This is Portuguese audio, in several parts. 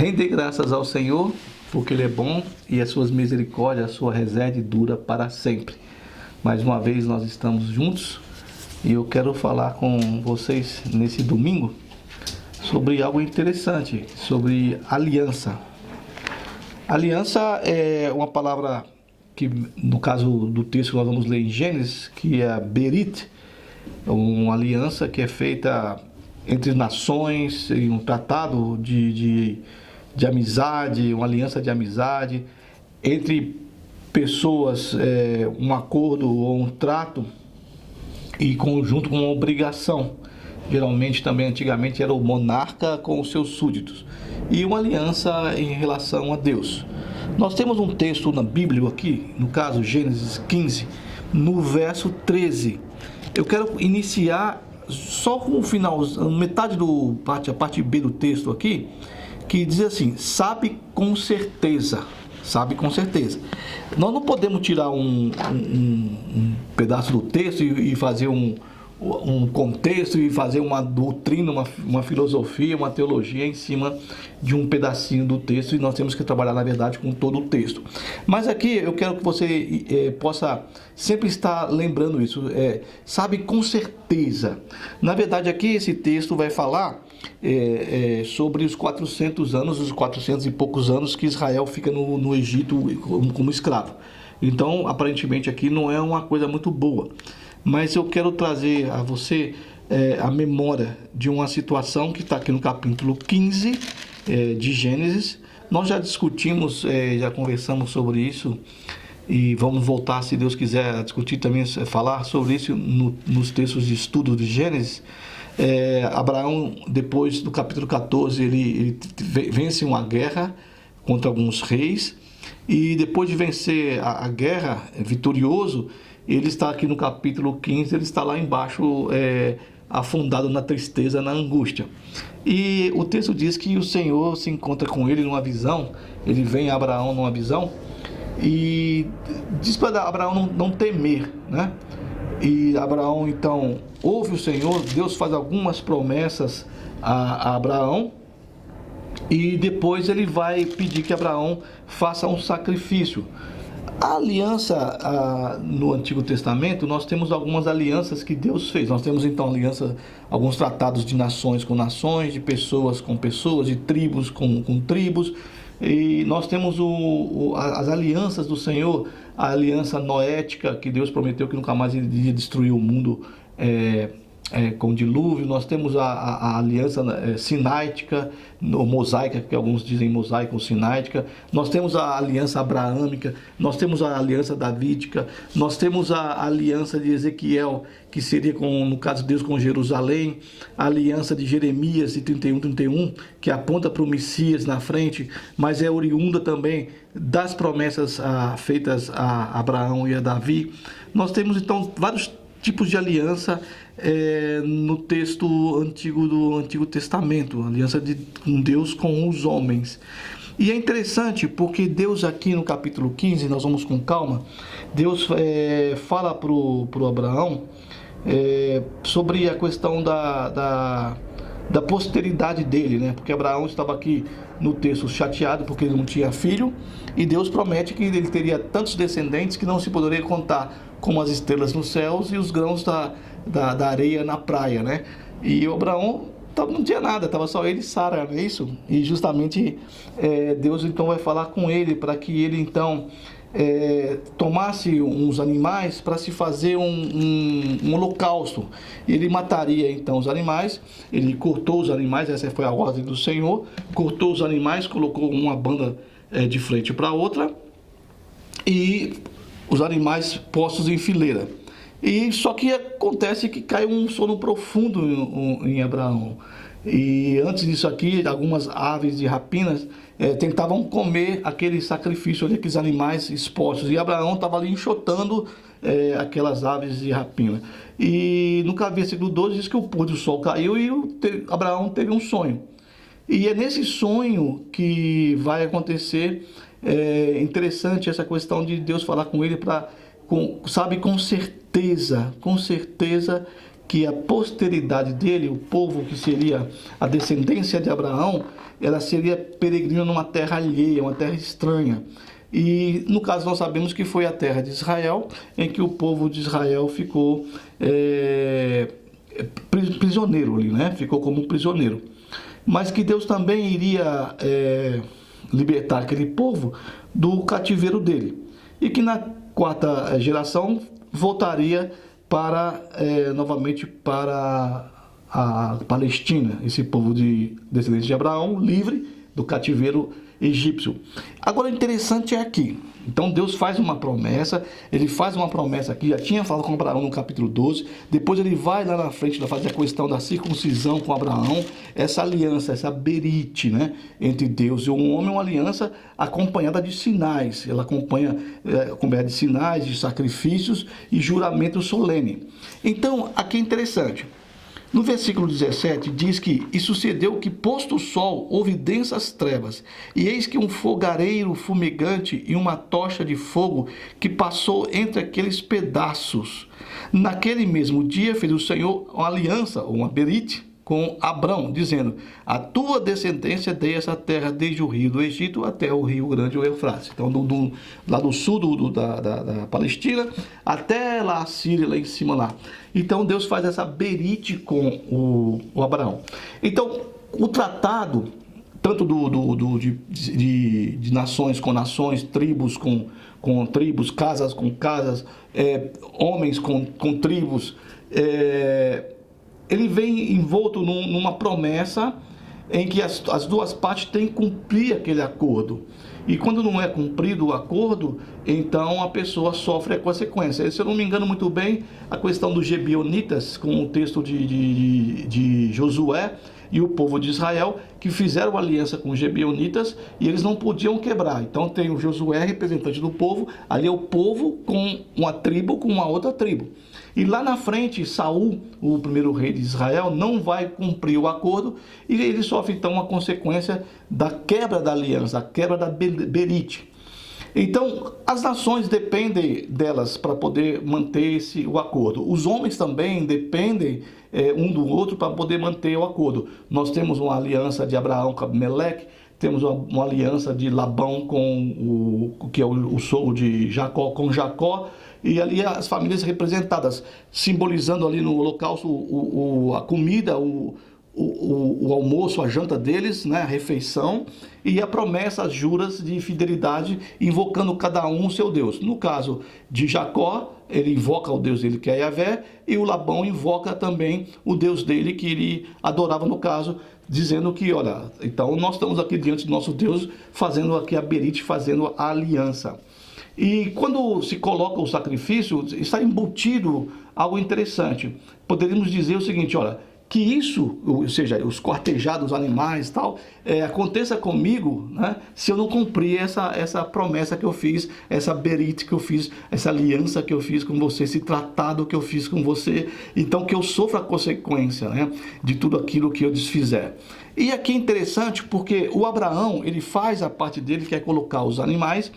Rende graças ao Senhor, porque Ele é bom e as suas misericórdias, a sua resede dura para sempre. Mais uma vez nós estamos juntos e eu quero falar com vocês nesse domingo sobre algo interessante, sobre aliança. Aliança é uma palavra que, no caso do texto que nós vamos ler em Gênesis, que é Berit, uma aliança que é feita entre nações, em um tratado de amizade, uma aliança de amizade, entre pessoas, um acordo ou um trato e conjunto com uma obrigação. Geralmente também antigamente era o monarca com os seus súditos. E uma aliança em relação a Deus. Nós temos um texto na Bíblia aqui, no caso Gênesis 15, no verso 13. Eu quero iniciar só com o final, metade a parte B do texto aqui, que diz assim: sabe com certeza. Sabe com certeza. Nós não podemos tirar um pedaço do texto e fazer um contexto e fazer uma doutrina, uma filosofia, uma teologia em cima de um pedacinho do texto, e nós temos que trabalhar, na verdade, com todo o texto. Mas aqui eu quero que você possa sempre estar lembrando isso, sabe com certeza. Na verdade, aqui esse texto vai falar sobre os 400 anos, os 400 e poucos anos que Israel fica no Egito como escravo. Então, aparentemente aqui não é uma coisa muito boa. Mas eu quero trazer a você a memória de uma situação que está aqui no capítulo 15 de Gênesis. Nós já discutimos, já conversamos sobre isso e vamos voltar, se Deus quiser, a discutir também, falar sobre isso nos textos de estudo de Gênesis. Abraão, depois do capítulo 14, ele vence uma guerra contra alguns reis, e depois de vencer a guerra, vitorioso, ele está aqui no capítulo 15, ele está lá embaixo, afundado na tristeza, na angústia. E o texto diz que o Senhor se encontra com ele numa visão, ele vem a Abraão numa visão, e diz para Abraão não temer, né? E Abraão então ouve o Senhor, Deus faz algumas promessas a Abraão, e depois ele vai pedir que Abraão faça um sacrifício. A aliança no Antigo Testamento, nós temos algumas alianças que Deus fez. Nós temos então aliança, alguns tratados de nações com nações, de pessoas com pessoas, de tribos com tribos. E nós temos as alianças do Senhor, a aliança noética, que Deus prometeu que nunca mais iria destruir o mundo com dilúvio. Nós temos a aliança sináitica, ou mosaica, que alguns dizem mosaica ou sináitica. Nós temos a aliança abraâmica, nós temos a aliança davídica, nós temos a aliança de Ezequiel, que seria, no caso de Deus, com Jerusalém, a aliança de Jeremias de 31, que aponta para o Messias na frente, mas é oriunda também das promessas feitas a Abraão e a Davi. Nós temos então vários tipos de aliança no texto antigo do Antigo Testamento, aliança com Deus com os homens. E é interessante porque Deus aqui no capítulo 15, nós vamos com calma, Deus fala para o Abraão sobre a questão da posteridade dele, né? Porque Abraão estava aqui no texto chateado porque ele não tinha filho, e Deus promete que ele teria tantos descendentes que não se poderia contar, como as estrelas nos céus e os grãos da areia na praia, né? E o Abraão não tinha nada, estava só ele e Sara, não é isso? E justamente Deus então vai falar com ele para que ele então tomasse uns animais para se fazer um holocausto. Ele mataria então os animais, ele cortou os animais, essa foi a ordem do Senhor, cortou os animais, colocou uma banda de frente para outra, e os animais postos em fileira. E só que acontece que cai um sono profundo em Abraão. E antes disso aqui, algumas aves de rapinas tentavam comer aquele sacrifício, aqueles animais expostos. E Abraão estava ali enxotando aquelas aves de rapina. E no versículo 12 diz que o pôr do sol caiu e Abraão teve um sonho. E é nesse sonho que vai acontecer. É interessante essa questão de Deus falar com ele sabe com certeza que a posteridade dele, o povo que seria a descendência de Abraão, ela seria peregrina numa terra alheia, uma terra estranha. E no caso nós sabemos que foi a terra de Israel, em que o povo de Israel ficou prisioneiro ali, né? Ficou como um prisioneiro. Mas que Deus também iria libertar aquele povo do cativeiro dele. E que na quarta geração voltaria novamente para a Palestina, esse povo de descendentes de Abraão, livre do cativeiro egípcio. Agora, o interessante é aqui. Então, Deus faz uma promessa, ele faz uma promessa aqui, já tinha falado com Abraão no capítulo 12, depois ele vai lá na frente, fazer a questão da circuncisão com Abraão, essa aliança, essa berite, né, entre Deus e o homem, uma aliança acompanhada de sinais, ela acompanha de sinais, de sacrifícios e juramento solene. Então, aqui é interessante. No versículo 17 diz que: e sucedeu que, posto o sol, houve densas trevas, e eis que um fogareiro fumegante e uma tocha de fogo que passou entre aqueles pedaços. Naquele mesmo dia fez o Senhor uma aliança, ou uma berite, com Abrão, dizendo: a tua descendência dei essa terra desde o rio do Egito até o rio grande, o Eufrates. Então, lá do sul da Palestina até lá a Síria, lá em cima lá. Então, Deus faz essa berite com o Abraão. Então, o tratado, tanto de nações com nações, tribos com tribos, casas com casas, homens com tribos, ele vem envolto numa promessa em que as duas partes têm que cumprir aquele acordo. E quando não é cumprido o acordo, então a pessoa sofre a consequência. Se eu não me engano muito bem, a questão dos Gebionitas, com o texto de Josué e o povo de Israel, que fizeram aliança com os Gebionitas e eles não podiam quebrar. Então tem o Josué, representante do povo, ali é o povo com uma tribo com uma outra tribo. E lá na frente, Saul, o primeiro rei de Israel, não vai cumprir o acordo e ele sofre então uma consequência da quebra da aliança, a quebra da berite. Então, as nações dependem delas para poder manter o acordo. Os homens também dependem um do outro para poder manter o acordo. Nós temos uma aliança de Abraão com Abimeleque, temos uma aliança de Labão que é o sogro de Jacó com Jacó, e ali as famílias representadas, simbolizando ali no holocausto a comida, o almoço, a janta deles, né, a refeição, e a promessa, as juras de fidelidade, invocando cada um o seu Deus. No caso de Jacó, ele invoca o Deus dele, que é Yahvé, e o Labão invoca também o Deus dele, que ele adorava no caso, dizendo que, olha, então nós estamos aqui diante do nosso Deus, fazendo aqui a berite, fazendo a aliança. E quando se coloca o sacrifício, está embutido algo interessante. Poderíamos dizer o seguinte, olha, que isso, ou seja, os cortejados, os animais e tal, aconteça comigo, né, se eu não cumprir essa promessa que eu fiz, essa berite que eu fiz, essa aliança que eu fiz com você, esse tratado que eu fiz com você, então que eu sofra a consequência, né, de tudo aquilo que eu desfizer. E aqui é interessante porque o Abraão, ele faz a parte dele, que é colocar os animais,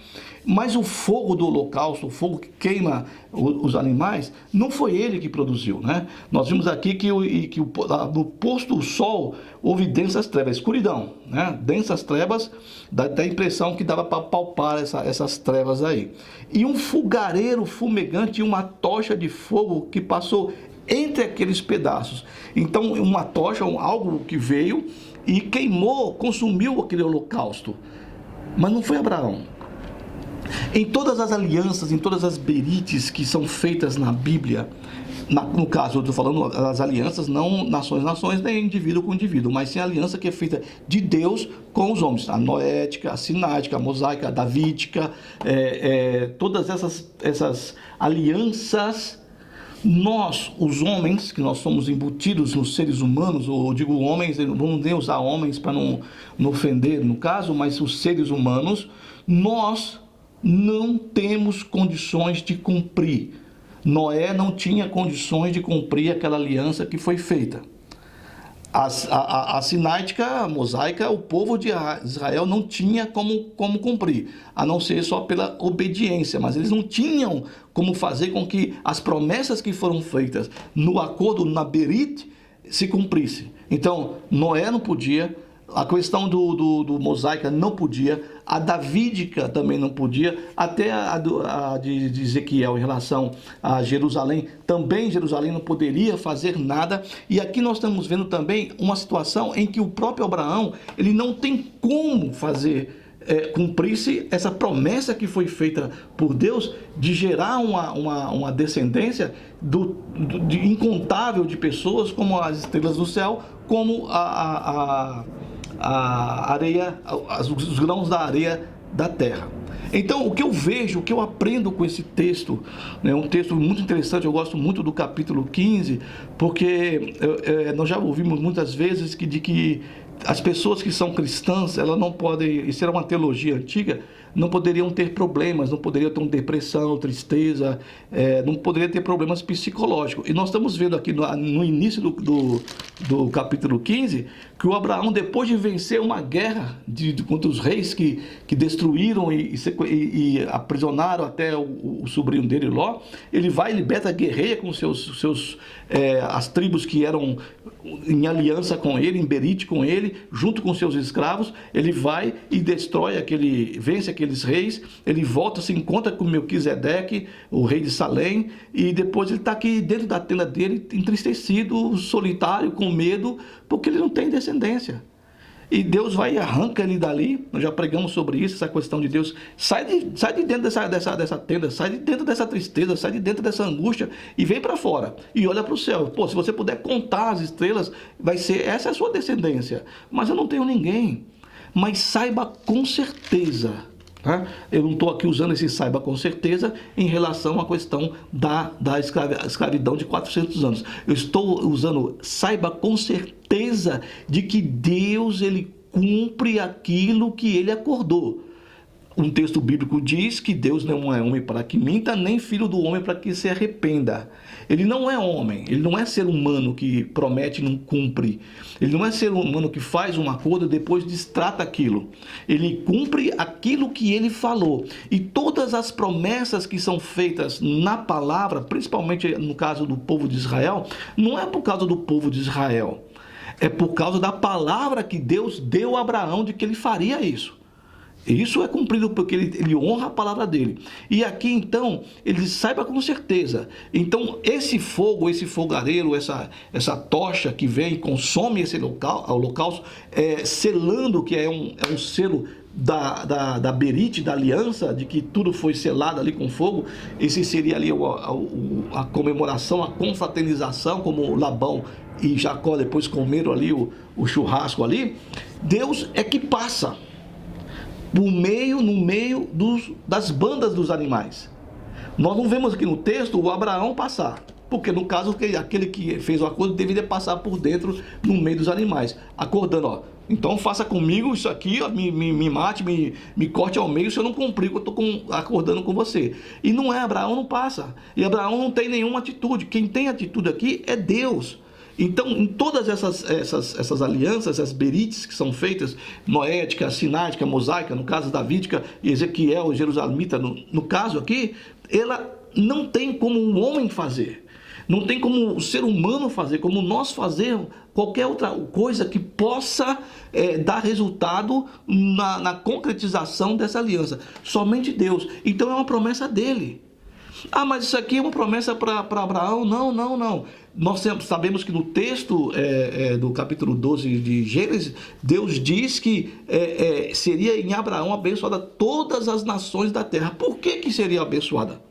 mas o fogo do holocausto, o fogo que queima os animais, não foi ele que produziu, né? Nós vimos aqui que no posto do sol houve densas trevas, escuridão, né? Densas trevas, dá a impressão que dava para palpar essas trevas aí. E um fogareiro fumegante e uma tocha de fogo que passou entre aqueles pedaços. Então, uma tocha, algo que veio e queimou, consumiu aquele holocausto. Mas não foi Abraão. Em todas as alianças, em todas as berites que são feitas na Bíblia, no caso, eu estou falando das alianças, não nações, nem indivíduo com indivíduo, mas sim a aliança que é feita de Deus com os homens. A noética, a sinática, a mosaica, a davídica, todas essas alianças. Nós, os homens, que nós somos embutidos nos seres humanos, ou digo homens, vamos nem usar homens para não ofender no caso, mas os seres humanos, nós não temos condições de cumprir. Noé não tinha condições de cumprir aquela aliança que foi feita. A sináitica, a mosaica, o povo de Israel não tinha como cumprir, a não ser só pela obediência, mas eles não tinham como fazer com que as promessas que foram feitas no acordo, na Berit, se cumprissem. Então, Noé não podia, a questão do mosaica não podia, a davídica também não podia, até a de Ezequiel em relação a Jerusalém, também Jerusalém não poderia fazer nada. E aqui nós estamos vendo também uma situação em que o próprio Abraão, ele não tem como fazer cumprir-se essa promessa que foi feita por Deus de gerar uma descendência de incontável de pessoas, como as estrelas do céu, como a areia, os grãos da areia da terra. Então, o que eu vejo, o que eu aprendo com esse texto, é um texto muito interessante, eu gosto muito do capítulo 15, porque nós já ouvimos muitas vezes de que as pessoas que são cristãs, elas não podem, isso era uma teologia antiga, não poderiam ter problemas, não poderiam ter depressão, tristeza, não poderiam ter problemas psicológicos. E nós estamos vendo aqui no início do capítulo 15, que o Abraão, depois de vencer uma guerra contra os reis que destruíram e aprisionaram até o sobrinho dele, Ló, ele vai e liberta, guerreia com as tribos que eram em aliança com ele, em Berite com ele, junto com seus escravos. Ele vai e destrói vence aqueles reis, ele volta, se encontra com Melquisedeque, o rei de Salém, e depois ele está aqui dentro da tenda dele, entristecido, solitário, com medo, porque ele não tem descendência. E Deus vai e arranca ele dali. Nós já pregamos sobre isso, essa questão de Deus. Sai de dentro dessa tenda, sai de dentro dessa tristeza, sai de dentro dessa angústia e vem para fora. E olha para o céu. Pô, se você puder contar as estrelas, essa é a sua descendência. Mas eu não tenho ninguém. Mas saiba com certeza. Tá? Eu não estou aqui usando esse saiba com certeza em relação à questão da escravidão de 400 anos. Eu estou usando saiba com certeza de que Deus, ele cumpre aquilo que ele acordou. Um texto bíblico diz que Deus não é homem para que minta, nem filho do homem para que se arrependa. Ele não é homem, ele não é ser humano que promete e não cumpre. Ele não é ser humano que faz um acordo e depois destrata aquilo. Ele cumpre aquilo que ele falou. E todas as promessas que são feitas na palavra, principalmente no caso do povo de Israel, não é por causa do povo de Israel. É por causa da palavra que Deus deu a Abraão de que ele faria isso. Isso é cumprido porque ele honra a palavra dele. E aqui então, ele saiba com certeza. Então, esse fogo, esse fogareiro, essa tocha que vem e consome esse holocausto, selando, que é um selo da Berite, da aliança, de que tudo foi selado ali com fogo. Esse seria ali a comemoração, a confraternização, como Labão e Jacó depois comeram ali o churrasco ali. Deus é que passa no meio das bandas dos animais. Nós não vemos aqui no texto o Abraão passar, porque no caso aquele que fez o acordo deveria passar por dentro, no meio dos animais, acordando, então faça comigo isso aqui, me mate, me corte ao meio se eu não cumprir o que eu estou acordando com você. E não é, Abraão não passa, e Abraão não tem nenhuma atitude. Quem tem atitude aqui é Deus. Então, em todas essas alianças, as berites que são feitas, noética, sináitica, mosaica, no caso davídica, e Ezequiel, jerusalemita, no caso aqui, ela não tem como um homem fazer, não tem como o ser humano fazer, como nós fazermos qualquer outra coisa que possa dar resultado na concretização dessa aliança. Somente Deus. Então é uma promessa dele. Ah, mas isso aqui é uma promessa para Abraão? Não. Nós sabemos que no texto do capítulo 12 de Gênesis, Deus diz que seria em Abraão abençoada todas as nações da terra. Por que seria abençoada?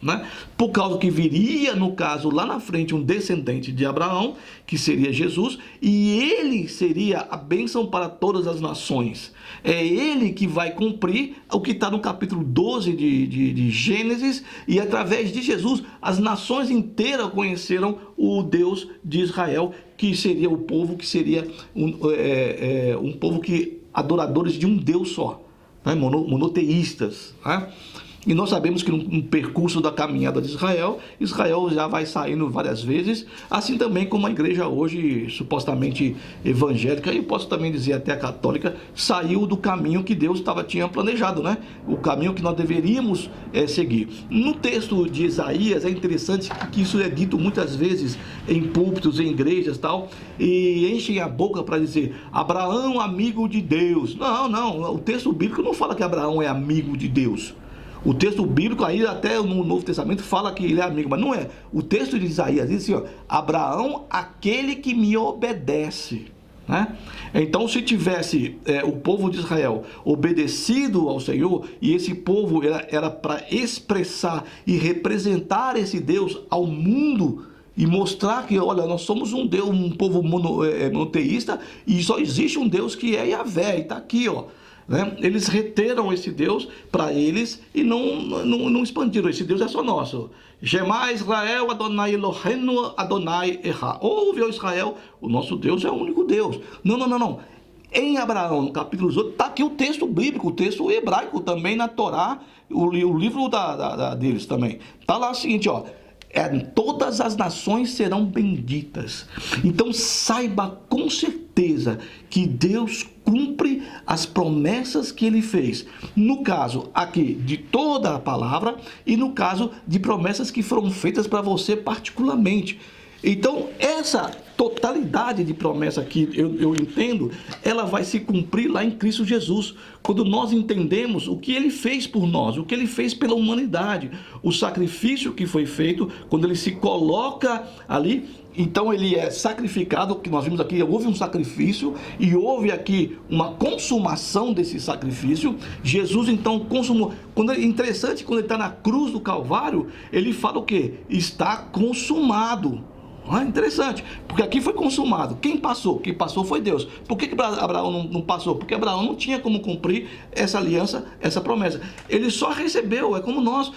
Né? Por causa que viria, no caso, lá na frente, um descendente de Abraão, que seria Jesus, e ele seria a bênção para todas as nações. É ele que vai cumprir o que está no capítulo 12 de Gênesis, e através de Jesus, as nações inteiras conheceram o Deus de Israel, que seria o povo, que seria um povo que adoradores de um Deus só, né? Monoteístas, né? E nós sabemos que no percurso da caminhada de Israel, Israel já vai saindo várias vezes, assim também como a igreja hoje, supostamente evangélica, e posso também dizer até a católica, saiu do caminho que Deus tinha planejado, né? O caminho que nós deveríamos seguir. No texto de Isaías, é interessante que isso é dito muitas vezes em púlpitos, em igrejas e tal, e enchem a boca para dizer, Abraão, amigo de Deus. Não, o texto bíblico não fala que Abraão é amigo de Deus. O texto bíblico aí, até no Novo Testamento, fala que ele é amigo, mas não é. O texto de Isaías diz assim, ó, Abraão, aquele que me obedece. Né? Então, se tivesse o povo de Israel obedecido ao Senhor, e esse povo era para expressar e representar esse Deus ao mundo, e mostrar que, olha, nós somos um Deus, um povo monoteísta, e só existe um Deus que é Yahvé, e está aqui, ó. Né? Eles reteram esse Deus para eles e não expandiram. Esse Deus é só nosso. Shema Israel, Adonai Eloheinu, Adonai Echad. Ouve, ó Israel, o nosso Deus é o único Deus. Não. Em Abraão, no capítulo 18, está aqui o texto bíblico, o texto hebraico também na Torá, o livro deles também. Está lá o seguinte, ó. Todas as nações serão benditas. Então saiba com certeza que Deus cumpre as promessas que ele fez. No caso aqui de toda a palavra e no caso de promessas que foram feitas para você particularmente. Então, essa totalidade de promessa que eu entendo, ela vai se cumprir lá em Cristo Jesus, quando nós entendemos o que ele fez por nós, o que ele fez pela humanidade, o sacrifício que foi feito, quando ele se coloca ali, então ele é sacrificado, que nós vimos aqui, houve um sacrifício e houve aqui uma consumação desse sacrifício. Jesus então consumou. Interessante, quando ele está na cruz do Calvário, ele fala o quê? Está consumado. Interessante, porque aqui foi consumado. Quem passou? Quem passou foi Deus. Por que Abraão não passou? Porque Abraão não tinha como cumprir essa aliança, essa promessa. Ele só recebeu, é como nós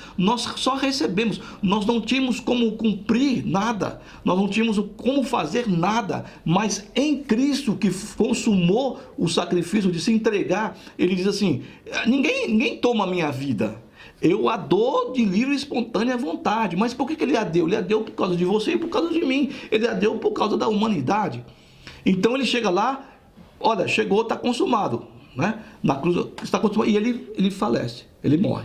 só recebemos. Nós não tínhamos como cumprir nada, nós não tínhamos como fazer nada, mas em Cristo que consumou o sacrifício de se entregar, ele diz assim, ninguém toma a minha vida. Eu a dou de livre e espontânea vontade. Mas por que ele a deu? Ele a deu por causa de você e por causa de mim. Ele a deu por causa da humanidade. Então ele chega lá, olha, chegou, está consumado. Né? Na cruz está consumado. E ele falece, ele morre.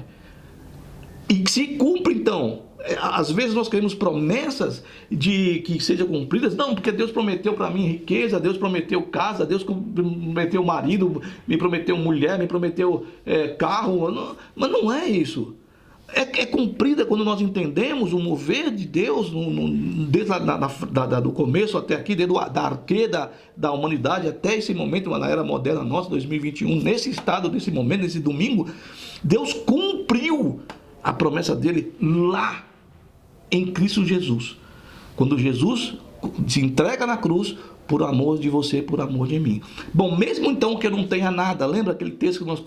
E se cumpre então. Às vezes nós queremos promessas de que sejam cumpridas. Não, porque Deus prometeu para mim riqueza, Deus prometeu casa, Deus prometeu marido, me prometeu mulher, me prometeu carro. Mas não é isso. É cumprida quando nós entendemos o mover de Deus desde do começo até aqui, desde da arqueira da humanidade até esse momento, na era moderna nossa, 2021, nesse estado, nesse momento, nesse domingo, Deus cumpriu a promessa dele lá em Cristo Jesus, quando Jesus se entrega na cruz por amor de você, por amor de mim. Bom, mesmo então que eu não tenha nada, lembra aquele texto que nós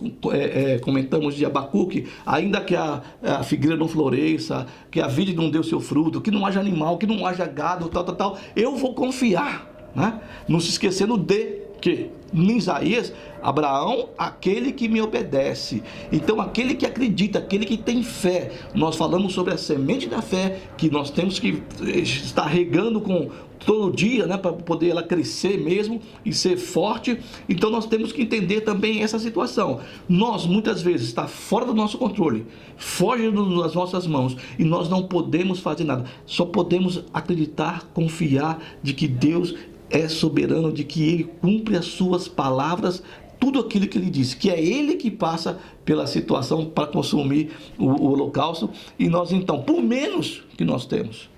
comentamos de Abacuque? Ainda que a figueira não floresça, que a vide não dê o seu fruto, que não haja animal, que não haja gado, tal, eu vou confiar, né? Não se esquecendo de que em Isaías, Abraão, aquele que me obedece. Então, aquele que acredita, aquele que tem fé. Nós falamos sobre a semente da fé, que nós temos que estar regando com todo dia, né, para poder ela crescer mesmo e ser forte. Então, nós temos que entender também essa situação. Nós, muitas vezes, está fora do nosso controle, foge das nossas mãos e nós não podemos fazer nada. Só podemos acreditar, confiar de que Deus é soberano, de que ele cumpre as suas palavras, tudo aquilo que ele disse, que é ele que passa pela situação para consumir o holocausto, e nós então, por menos que nós temos,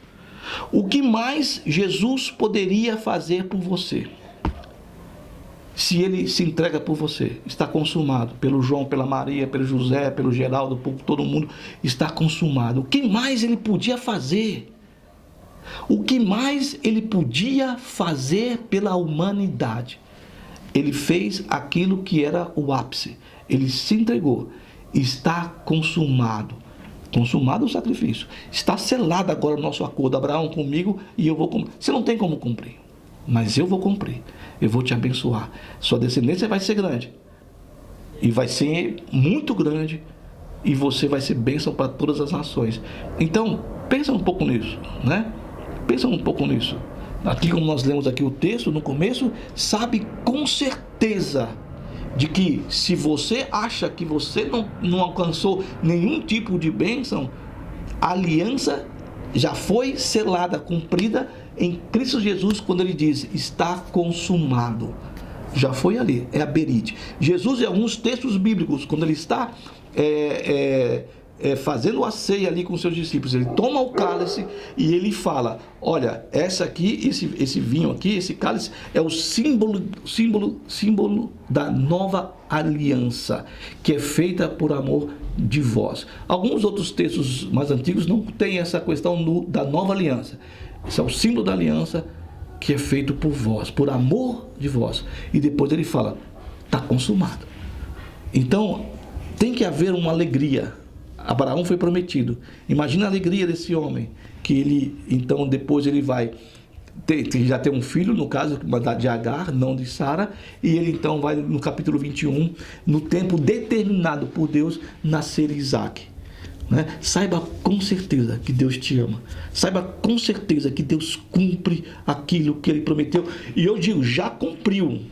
o que mais Jesus poderia fazer por você? Se ele se entrega por você, está consumado, pelo João, pela Maria, pelo José, pelo Geraldo, por todo mundo, está consumado. O que mais ele podia fazer? O que mais ele podia fazer pela humanidade? Ele fez aquilo que era o ápice. Ele se entregou. Está consumado. Consumado o sacrifício. Está selado agora o nosso acordo. Abraão comigo e eu vou cumprir. Você não tem como cumprir, mas eu vou cumprir. Eu vou te abençoar. Sua descendência vai ser grande. E vai ser muito grande. e você vai ser bênção para todas as nações. Então, pensa um pouco nisso, né? Pensa um pouco nisso. Aqui, como nós lemos aqui o texto no começo, sabe com certeza de que se você acha que você não alcançou nenhum tipo de bênção, a aliança já foi selada, cumprida em Cristo Jesus, quando ele diz, está consumado. Já foi ali, é a Berite. Jesus, em alguns textos bíblicos, quando ele está fazendo a ceia ali com seus discípulos, ele toma o cálice e ele fala, olha, essa aqui, esse vinho aqui, esse cálice é o símbolo da nova aliança, que é feita por amor de vós. Alguns outros textos mais antigos não tem essa questão da nova aliança. Esse é o símbolo da aliança que é feito por vós, por amor de vós. E depois ele fala, está consumado. Então, tem que haver uma alegria. Abraão foi prometido. Imagina a alegria desse homem, que ele, então, depois ele vai já ter um filho, no caso de Agar, não de Sara, e ele então vai no capítulo 21, no tempo determinado por Deus, nascer Isaac. Né? Saiba com certeza que Deus te ama. Saiba com certeza que Deus cumpre aquilo que ele prometeu. E eu digo, já cumpriu,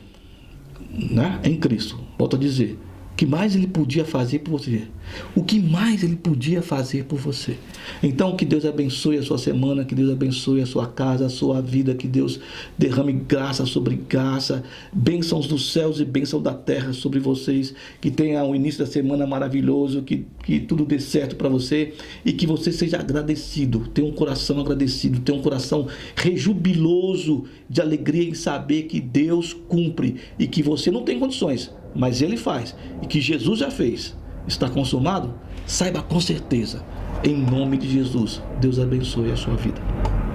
né? Em Cristo. Volto a dizer, o que mais ele podia fazer por você? O que mais ele podia fazer por você? Então, que Deus abençoe a sua semana, que Deus abençoe a sua casa, a sua vida, que Deus derrame graça sobre graça, bênçãos dos céus e bênçãos da terra sobre vocês, que tenha um início da semana maravilhoso, que tudo dê certo para você e que você seja agradecido, tenha um coração agradecido, tenha um coração rejubiloso de alegria em saber que Deus cumpre e que você não tem condições, mas Ele faz, e que Jesus já fez. Está consumado? Saiba com certeza, em nome de Jesus. Deus abençoe a sua vida.